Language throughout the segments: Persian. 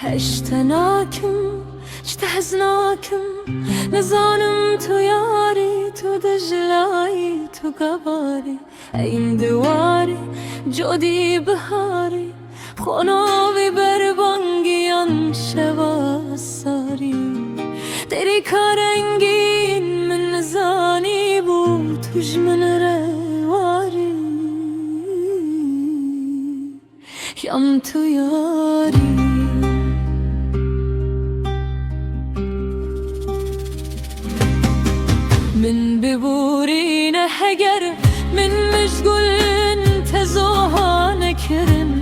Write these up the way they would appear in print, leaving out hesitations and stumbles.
اشتناكم اشتحزناكم نزانم تو یاری تو دجلایی تو قباری این دواری جودی بهاری خوناوی بربانگیان شوا ساری دری کارنگین من نزانی بود توش من رواری یم تو یاری من ببورينا هجر من مشغول انتزوها نكرن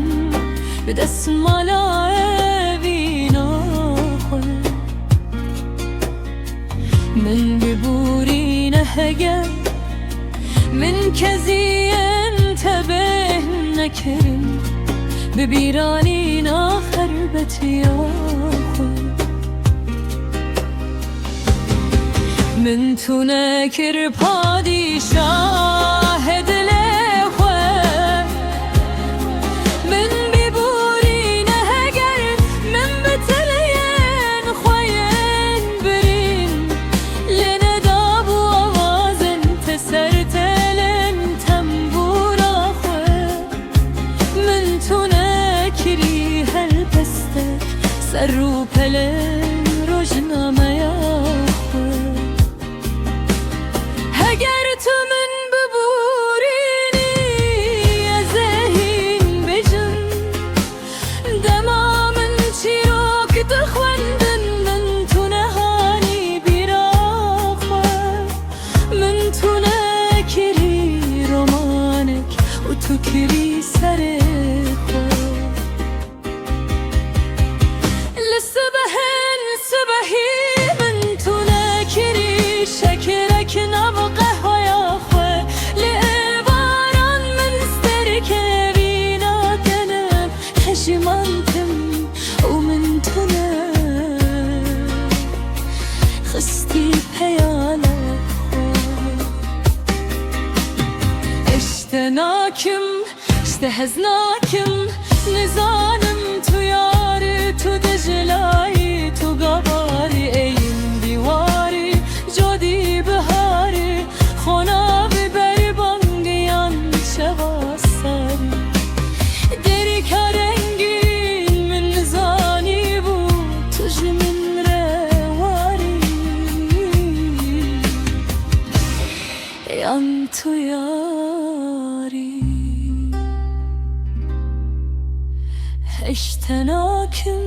بدس ملاوينا خل من ببورينا هجر من كزي انتبه نكرن ببيرانينا خربتي يا خل من تو نکر پادشاه دلخواه من بیبوری نهگر من بتلین خوین برین لنداب و آوازن تسر تلن تنبورا خواه من تو نکری هل پسته سر رو پلن روشنامه اگر تو من ببورینی ازهین بجن دما من چیروک دخوندن من تو نهانی بیراخواه من تو نکری رومانک و تو کری سر خواه لسبهن سبهی من تو نکری شکرک نبقى شمانتم ومن تنا خستي بحيالك اشتناكم اشتهزناكم نزانم تو ياري تو دجلاي تو قباري اين ديواري جودي بهاري خونابي بربانگيان شواساري ديري كاري یم تو یاری اشتناكم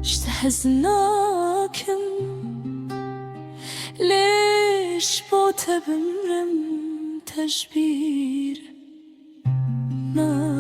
اشتحزناكم ليش بوتا بمرم تجبير ما